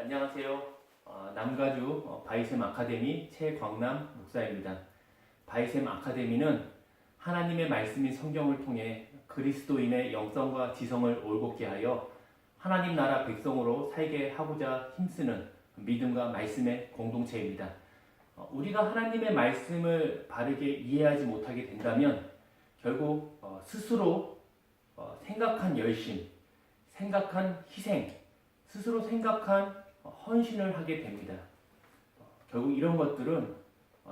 안녕하세요. 남가주 바이셈 아카데미 최광남 목사입니다. 바이셈 아카데미는 하나님의 말씀인 성경을 통해 그리스도인의 영성과 지성을 올곧게 하여 하나님 나라 백성으로 살게 하고자 힘쓰는 믿음과 말씀의 공동체입니다. 우리가 하나님의 말씀을 바르게 이해하지 못하게 된다면 결국 스스로 생각한 열심, 생각한 희생, 스스로 생각한 헌신을 하게 됩니다. 결국 이런 것들은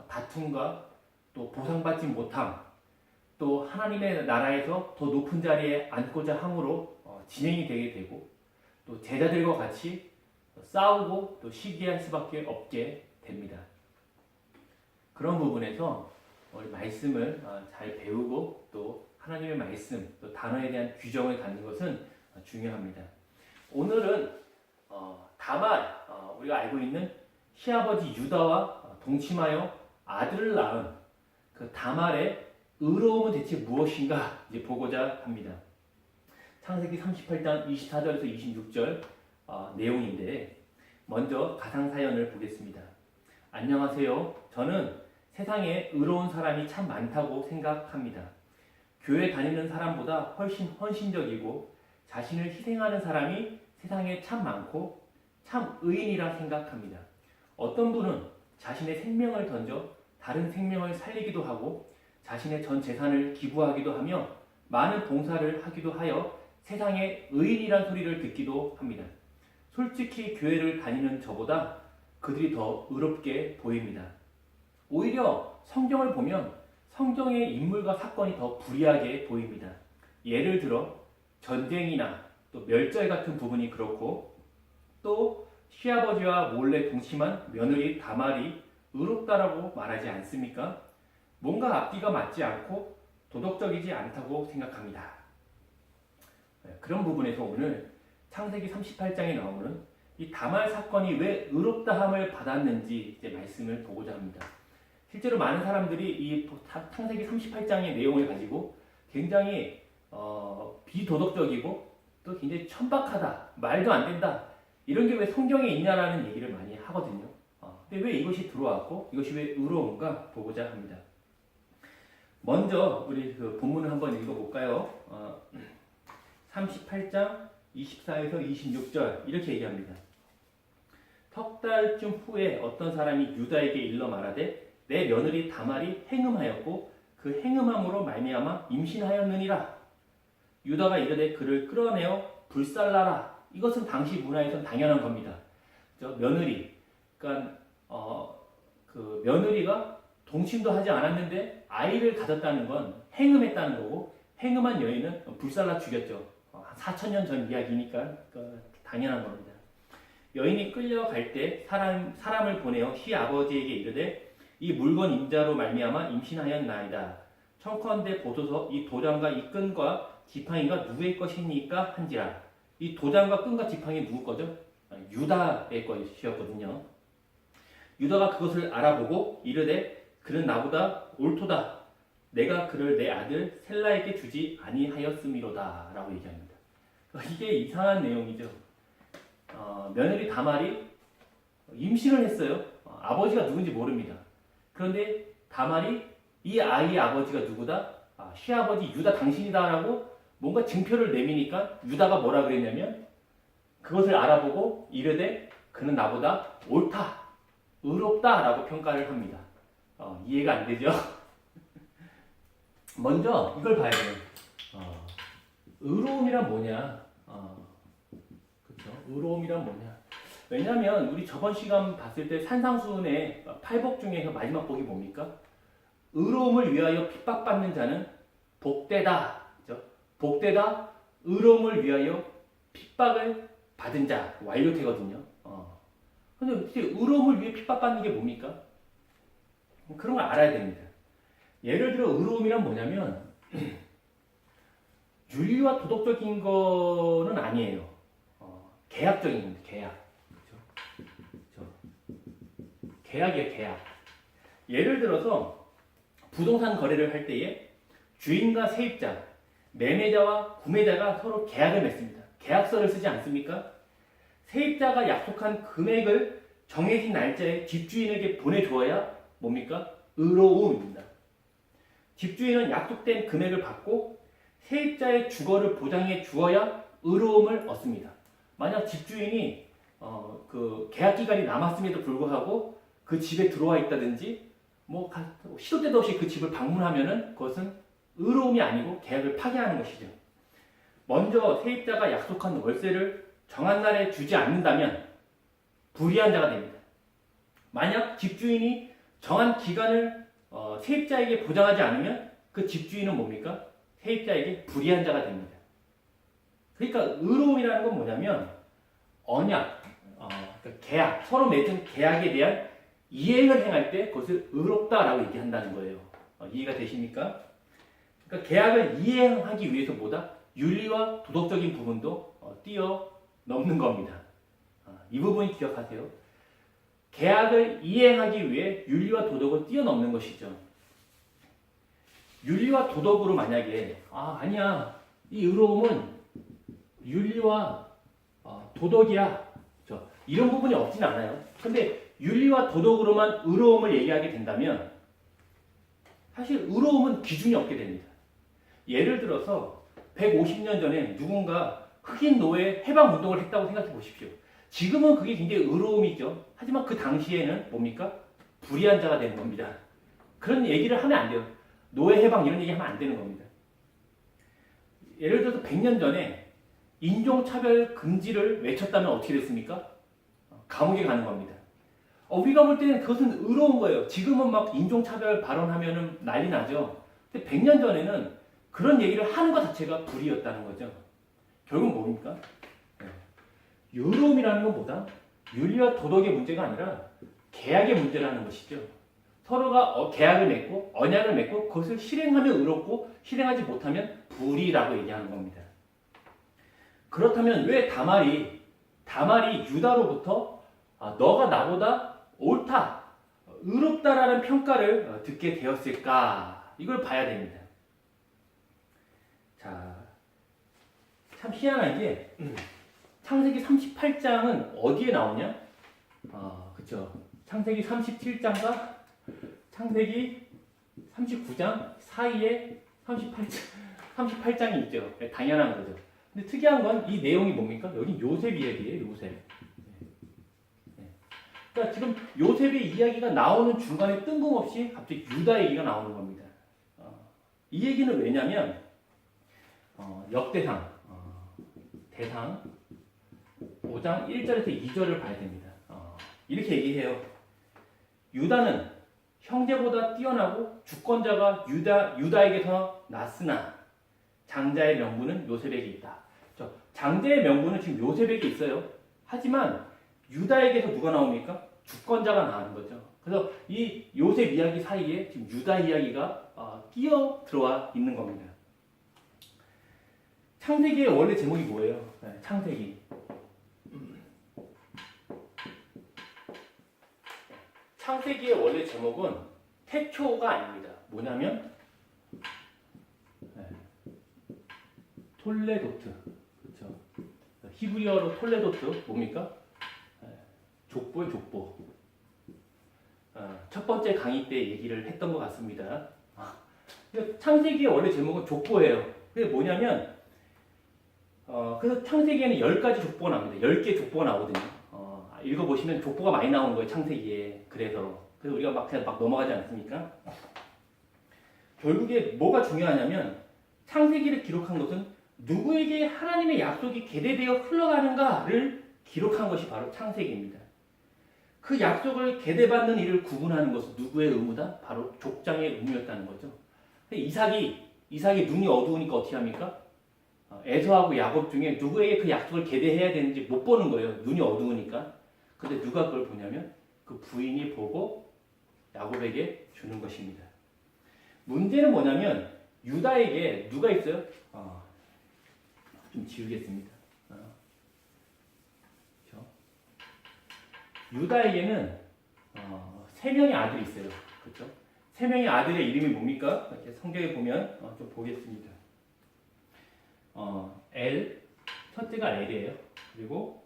다툼과 또 보상받지 못함, 또 하나님의 나라에서 더 높은 자리에 앉고자 함으로 진행이 되게 되고, 또 제자들과 같이 싸우고 또 시기할 수밖에 없게 됩니다. 그런 부분에서 우리 말씀을 잘 배우고 또 하나님의 말씀, 또 단어에 대한 규정을 갖는 것은 중요합니다. 오늘은 다말, 우리가 알고 있는 시아버지 유다와 동침하여 아들을 낳은 그 다말의 의로움은 대체 무엇인가 이제 보고자 합니다. 창세기 38장 24절에서 26절 내용인데, 먼저 가상 사연을 보겠습니다. 안녕하세요. 저는 세상에 의로운 사람이 참 많다고 생각합니다. 교회 다니는 사람보다 훨씬 헌신적이고 자신을 희생하는 사람이 세상에 참 많고 참 의인이라 생각합니다. 어떤 분은 자신의 생명을 던져 다른 생명을 살리기도 하고 자신의 전 재산을 기부하기도 하며 많은 봉사를 하기도 하여 세상에 의인이란 소리를 듣기도 합니다. 솔직히 교회를 다니는 저보다 그들이 더 의롭게 보입니다. 오히려 성경을 보면 성경의 인물과 사건이 더 불리하게 보입니다. 예를 들어 전쟁이나 또 멸절 같은 부분이 그렇고, 또 시아버지와 몰래 동침한 며느리 다말이 의롭다라고 말하지 않습니까? 뭔가 앞뒤가 맞지 않고 도덕적이지 않다고 생각합니다. 그런 부분에서 오늘 창세기 38장에 나오는 이 다말 사건이 왜 의롭다함을 받았는지 이제 말씀을 보고자 합니다. 실제로 많은 사람들이 이 창세기 38장의 내용을 가지고 굉장히 비도덕적이고 또 굉장히 천박하다, 말도 안 된다, 이런 게 왜 성경에 있냐라는 얘기를 많이 하거든요. 근데 왜 이것이 들어왔고 이것이 왜 의로운가 보고자 합니다. 먼저 우리 그 본문을 한번 읽어볼까요? 38장 24에서 26절 이렇게 얘기합니다. 석 달쯤 후에 어떤 사람이 유다에게 일러 말하되 내 며느리 다말이 행음하였고 그 행음함으로 말미암아 임신하였느니라. 유다가 이르되 그를 끌어내어 불살라라. 이것은 당시 문화에선 당연한 겁니다. 며느리, 그러니까 그 며느리가 동침도 하지 않았는데 아이를 가졌다는 건 행음했다는 거고, 행음한 여인은 불살라 죽였죠. 4,000년 전 이야기니까 당연한 겁니다. 여인이 끌려갈 때 사람을 보내어 시아버지에게 이르되 이 물건 임자로 말미암아 임신하였나이다. 청컨대 보소서 이 도장과 이 끈과 지팡이가 누구의 것이니까 한지라. 이 도장과 끈과 지팡이 누구 거죠? 유다의 것이었거든요. 유다가 그것을 알아보고 이르되 그는 나보다 옳도다. 내가 그를 내 아들 셀라에게 주지 아니하였음이로다 라고 얘기합니다. 이게 이상한 내용이죠. 며느리 다말이 임신을 했어요. 아버지가 누군지 모릅니다. 그런데 다말이 이 아이의 아버지가 누구다? 시아버지 유다 당신이다라고 뭔가 증표를 내미니까 유다가 뭐라 그랬냐면 그것을 알아보고 이르되 그는 나보다 옳다, 의롭다라고 평가를 합니다. 이해가 안 되죠? 먼저 이걸 봐야 돼요. 의로움이란 뭐냐? 그렇죠? 의로움이란 뭐냐? 왜냐하면 우리 저번 시간 봤을 때 산상수훈의 8복 중에서 마지막 복이 뭡니까? 의로움을 위하여 핍박받는 자는 복되다. 그렇죠? 복되다. 의로움을 위하여 핍박을 받은 자. 완료되거든요. 근데 의로움을 위해 핍박받는 게 뭡니까? 그런 걸 알아야 됩니다. 예를 들어 의로움이란 뭐냐면 윤리와 도덕적인 거는 아니에요. 계약적인 겁니다. 계약. 그렇죠? 계약이에요. 계약. 예를 들어서 부동산 거래를 할 때에 주인과 세입자, 매매자와 구매자가 서로 계약을 맺습니다. 계약서를 쓰지 않습니까? 세입자가 약속한 금액을 정해진 날짜에 집주인에게 보내주어야 뭡니까? 의로움입니다. 집주인은 약속된 금액을 받고 세입자의 주거를 보장해 주어야 의로움을 얻습니다. 만약 집주인이 그 계약 기간이 남았음에도 불구하고 그 집에 들어와 있다든지 뭐 시도 때도 없이 그 집을 방문하면은 그것은 의로움이 아니고 계약을 파기하는 것이죠. 먼저 세입자가 약속한 월세를 정한 날에 주지 않는다면 불이한 자가 됩니다. 만약 집주인이 정한 기간을 세입자에게 보장하지 않으면 그 집주인은 뭡니까? 세입자에게 불이한 자가 됩니다. 그러니까 의로움이라는 건 뭐냐면 언약, 그러니까 계약, 서로 맺은 계약에 대한 이행을 행할 때 그것을 의롭다라고 얘기한다는 거예요. 이해가 되십니까? 그러니까 계약을 이행하기 위해서 뭐다? 윤리와 도덕적인 부분도 뛰어넘는 겁니다. 이 부분 기억하세요. 계약을 이행하기 위해 윤리와 도덕을 뛰어넘는 것이죠. 윤리와 도덕으로 만약에 아니야, 이 의로움은 윤리와 도덕이야, 이런 부분이 없진 않아요. 근데 윤리와 도덕으로만 의로움을 얘기하게 된다면 사실 의로움은 기준이 없게 됩니다. 예를 들어서 150년 전에 누군가 흑인 노예 해방 운동을 했다고 생각해 보십시오. 지금은 그게 굉장히 의로움이죠. 하지만 그 당시에는 뭡니까? 불의한 자가 되는 겁니다. 그런 얘기를 하면 안 돼요. 노예 해방 이런 얘기 하면 안 되는 겁니다. 예를 들어서 100년 전에 인종차별 금지를 외쳤다면 어떻게 됐습니까? 감옥에 가는 겁니다. 우리가 볼 때는 그것은 의로운 거예요. 지금은 막 인종차별 발언하면 난리 나죠. 근데 100년 전에는 그런 얘기를 하는 것 자체가 불의였다는 거죠. 결국 뭡니까? 의로움이라는 건 뭐다? 윤리와 도덕의 문제가 아니라 계약의 문제라는 것이죠. 서로가 계약을 맺고 언약을 맺고 그것을 실행하면 의롭고 실행하지 못하면 불의라고 얘기하는 겁니다. 그렇다면 왜 다말이 유다로부터 너가 나보다 옳다, 의롭다라는 평가를 듣게 되었을까? 이걸 봐야 됩니다. 자, 참 희한한 게 창세기 38장은 어디에 나오냐? 그쵸. 창세기 37장과 창세기 39장 사이에 38장이 있죠. 당연한 거죠. 근데 특이한 건 이 내용이 뭡니까? 여기 요셉 이야기예요, 요셉. 그러니까 지금 요셉의 이야기가 나오는 중간에 뜬금없이 갑자기 유다 얘기가 나오는 겁니다. 이 얘기는 왜냐면 역대상 대상 5장 1절에서 2절을 봐야 됩니다. 이렇게 얘기해요. 유다는 형제보다 뛰어나고 주권자가 유다에게서 났으나 장자의 명분은 요셉에게 있다. 장자의 명분은 지금 요셉에게 있어요. 하지만 유다에게서 누가 나옵니까? 주권자가 나오는 거죠. 그래서 이 요셉 이야기 사이에 지금 유다 이야기가 끼어 들어와 있는 겁니다. 창세기의 원래 제목이 뭐예요? 창세기. 창세기의 원래 제목은 태초가 아닙니다. 뭐냐면 톨레도트. 그렇죠? 히브리어로 톨레도트 뭡니까? 족보의 족보. 첫 번째 강의 때 얘기를 했던 것 같습니다. 창세기의 원래 제목은 족보예요. 그게 뭐냐면 그래서 창세기에는 10가지 족보가 나옵니다. 10개 족보가 나오거든요. 읽어보시면 족보가 많이 나오는 거예요, 창세기에. 그래서 우리가 그냥 넘어가지 않습니까? 결국에 뭐가 중요하냐면 창세기를 기록한 것은 누구에게 하나님의 약속이 계대되어 흘러가는가를 기록한 것이 바로 창세기입니다. 그 약속을 계대받는 일을 구분하는 것은 누구의 의무다? 바로 족장의 의무였다는 거죠. 이삭이 눈이 어두우니까 어떻게 합니까? 에서하고 야곱 중에 누구에게 그 약속을 계대해야 되는지 못 보는 거예요. 눈이 어두우니까. 근데 누가 그걸 보냐면 그 부인이 보고 야곱에게 주는 것입니다. 문제는 뭐냐면 유다에게 누가 있어요? 좀 지우겠습니다. 그렇죠? 유다에게는 3명의 아들이 있어요. 그렇죠? 3명의 아들의 이름이 뭡니까? 이렇게 성경에 보면 좀 보겠습니다. 첫째가 엘이에요. 그리고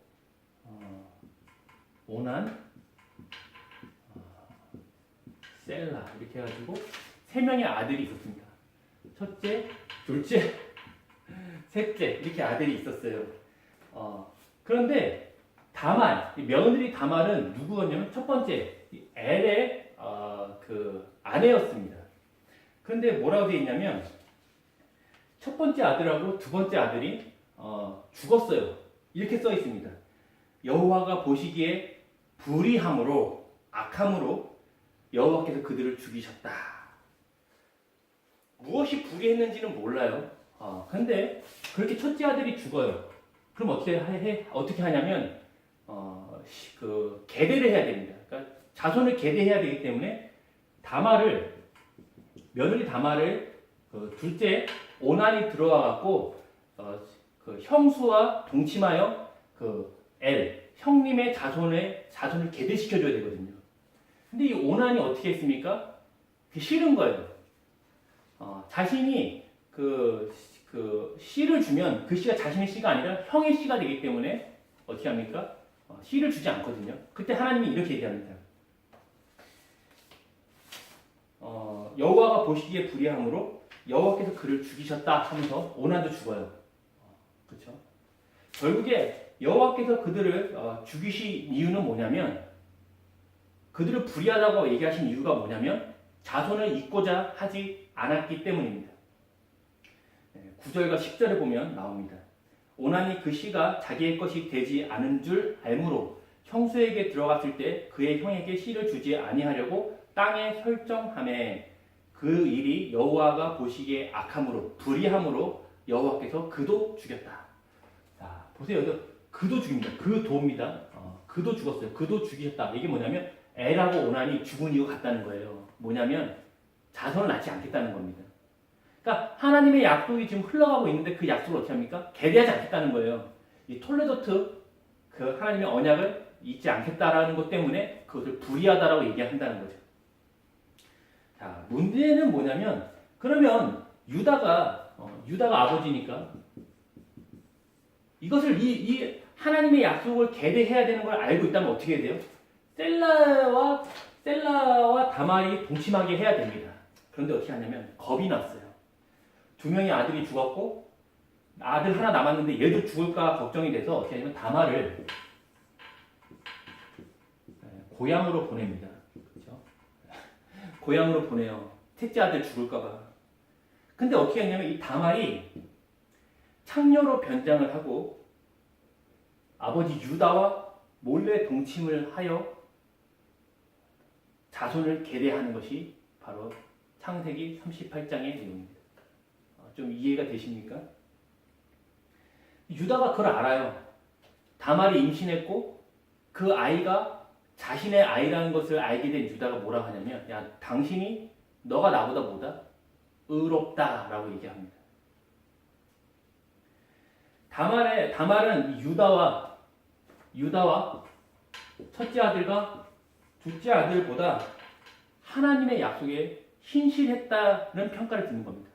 오난, 셀라 이렇게 해가지고 세 명의 아들이 있었습니다. 첫째, 둘째, 셋째 이렇게 아들이 있었어요. 그런데 다말, 며느리 다말은 누구였냐면 첫 번째 엘의 그 아내였습니다. 그런데 뭐라고 되어 있냐면 첫 번째 아들하고 두 번째 아들이 죽었어요. 이렇게 써 있습니다. 여호와가 보시기에 불의함으로 악함으로 여호와께서 그들을 죽이셨다. 무엇이 불의했는지는 몰라요. 근데 그렇게 첫째 아들이 죽어요. 그럼 어떻게 하냐면 그 계대를 해야 됩니다. 그러니까 자손을 계대해야 되기 때문에 며느리 다말을 그 둘째 오난이 들어와 갖고 그 형수와 동침하여 그 형님의 자손을 계대시켜줘야 되거든요. 근데 이 오난이 어떻게 했습니까? 싫은 거예요. 자신이 그 씨를 주면 그 씨가 자신의 씨가 아니라 형의 씨가 되기 때문에 어떻게 합니까? 씨를 주지 않거든요. 그때 하나님이 이렇게 얘기합니다. 여호와가 보시기에 불의함으로 여호와께서 그를 죽이셨다 하면서 오난도 죽어요. 그렇죠? 결국에 여호와께서 그들을 죽이신 이유는 뭐냐면 그들을 불의하다고 얘기하신 이유가 뭐냐면 자손을 잇고자 하지 않았기 때문입니다. 9절과 10절에 보면 나옵니다. 오난이 그 씨가 자기의 것이 되지 않은 줄 알므로 형수에게 들어갔을 때 그의 형에게 씨를 주지 아니하려고 땅에 설정하매 그 일이 여호와가 보시기에 악함으로 불의함으로 여호와께서 그도 죽였다. 자, 보세요. 그도 죽입니다. 그도입니다. 그도 죽었어요. 그도 죽이셨다. 이게 뭐냐면 엘하고 오난이 죽은 이유가 같다는 거예요. 뭐냐면 자손을 낳지 않겠다는 겁니다. 그러니까 하나님의 약속이 지금 흘러가고 있는데 그 약속을 어떻게 합니까? 계대하지 않겠다는 거예요. 이 톨레도트 그 하나님의 언약을 잊지 않겠다라는 것 때문에 그것을 불의하다라고 얘기한다는 거죠. 자, 문제는 뭐냐면 그러면 유다가 아버지니까 이것을 이 하나님의 약속을 계대해야 되는 걸 알고 있다면 어떻게 해야 돼요? 셀라와 다말이 동침하게 해야 됩니다. 그런데 어떻게 하냐면 겁이 났어요. 두 명의 아들이 죽었고 아들 하나 남았는데 얘도 죽을까 걱정이 돼서 어떻게 하냐면 다말을 고향으로 보냅니다. 그렇죠? 고향으로 보내요. 셋째 아들 죽을까봐. 근데 어떻게 했냐면 이 다말이 창녀로 변장을 하고 아버지 유다와 몰래 동침을 하여 자손을 계대하는 것이 바로 창세기 38장의 내용입니다. 좀 이해가 되십니까? 유다가 그걸 알아요. 다말이 임신했고 그 아이가 자신의 아이라는 것을 알게 된 유다가 뭐라고 하냐면 야, 당신이 너가 나보다 뭐다? 의롭다라고 얘기합니다. 다말은 유다와 첫째 아들과 둘째 아들보다 하나님의 약속에 신실했다는 평가를 듣는 겁니다.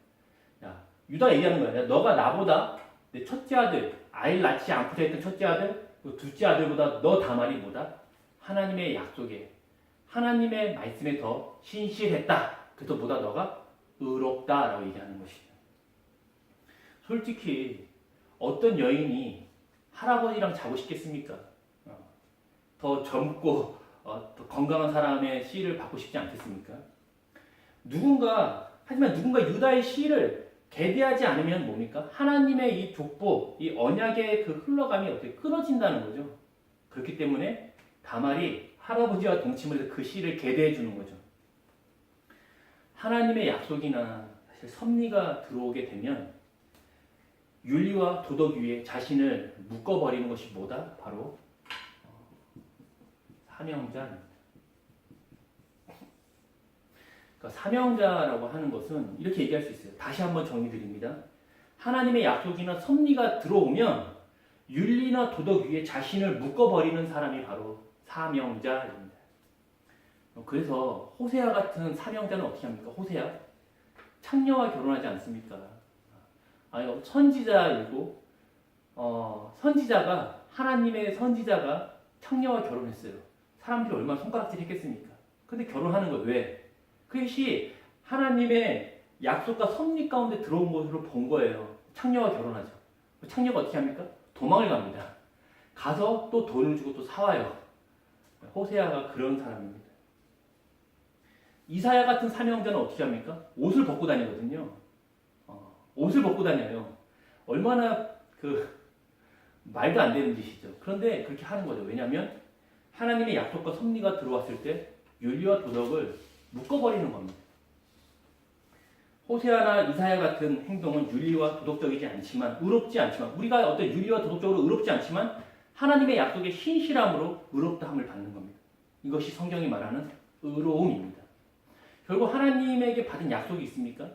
야, 유다가 얘기하는 거야. 야, 너가 나보다 내 첫째 아들, 아이를 낳지 않고자 했던 첫째 아들, 둘째 아들보다 너 다말이 뭐다? 하나님의 약속에, 하나님의 말씀에 더 신실했다. 그래서 보다 너가 의롭다라고 얘기하는 것이죠. 솔직히 어떤 여인이 할아버지랑 자고 싶겠습니까? 더 젊고 더 건강한 사람의 씨를 받고 싶지 않겠습니까? 하지만 누군가 유다의 씨를 계대하지 않으면 뭡니까? 하나님의 이 족보, 이 언약의 그 흘러감이 어떻게 끊어진다는 거죠. 그렇기 때문에 다말이 할아버지와 동침을 해서 그 씨를 계대해 주는 거죠. 하나님의 약속이나 사실 섭리가 들어오게 되면 윤리와 도덕 위에 자신을 묶어버리는 것이 뭐다? 바로 사명자입니다. 그러니까 사명자라고 하는 것은 이렇게 얘기할 수 있어요. 다시 한번 정리드립니다. 하나님의 약속이나 섭리가 들어오면 윤리나 도덕 위에 자신을 묶어버리는 사람이 바로 사명자입니다. 그래서 호세아 같은 사명자는 어떻게 합니까? 호세아 창녀와 결혼하지 않습니까? 선지자이고 선지자가 하나님의 선지자가 창녀와 결혼했어요. 사람들이 얼마나 손가락질 했겠습니까? 근데 결혼하는 거예요. 왜? 그것이 하나님의 약속과 섭리 가운데 들어온 것으로 본 거예요. 창녀와 결혼하죠. 창녀가 어떻게 합니까? 도망을 갑니다. 가서 또 돈을 주고 또 사와요. 호세아가 그런 사람입니다. 이사야 같은 사명자는 어떻게 합니까? 옷을 벗고 다니거든요. 옷을 벗고 다녀요. 얼마나 말도 안 되는 짓이죠. 그런데 그렇게 하는 거죠. 왜냐하면 하나님의 약속과 섭리가 들어왔을 때 윤리와 도덕을 묶어버리는 겁니다. 호세아나 이사야 같은 행동은 윤리와 도덕적이지 않지만, 의롭지 않지만, 우리가 어떤 윤리와 도덕적으로 의롭지 않지만 하나님의 약속의 신실함으로 의롭다함을 받는 겁니다. 이것이 성경이 말하는 의로움입니다. 결국 하나님에게 받은 약속이 있습니까?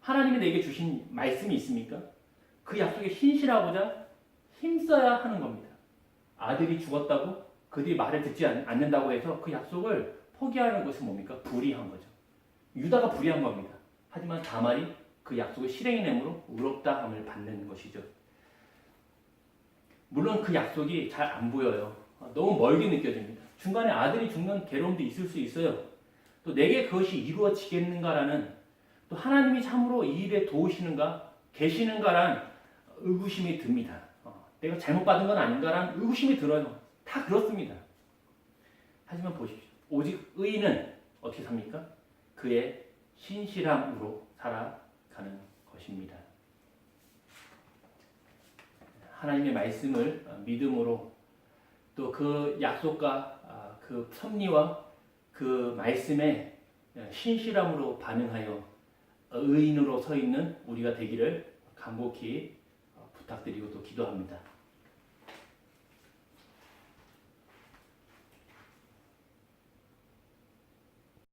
하나님이 내게 주신 말씀이 있습니까? 그 약속에 신실하고자 힘써야 하는 겁니다. 아들이 죽었다고 그들이 말을 듣지 않는다고 해서 그 약속을 포기하는 것은 뭡니까? 불의한 거죠. 유다가 불의한 겁니다. 하지만 다말이 그 약속을 실행해내므로 의롭다함을 받는 것이죠. 물론 그 약속이 잘 안 보여요. 너무 멀게 느껴집니다. 중간에 아들이 죽는 괴로움도 있을 수 있어요. 또 내게 그것이 이루어지겠는가라는, 또 하나님이 참으로 이 일에 도우시는가 계시는가란 의구심이 듭니다. 내가 잘못 받은 건 아닌가라는 의구심이 들어요. 다 그렇습니다. 하지만 보십시오. 오직 의인은 어떻게 삽니까? 그의 신실함으로 살아가는 것입니다. 하나님의 말씀을 믿음으로, 또 그 약속과 그 섭리와 그 말씀에 신실함으로 반응하여 의인으로 서 있는 우리가 되기를 간곡히 부탁드리고 또 기도합니다.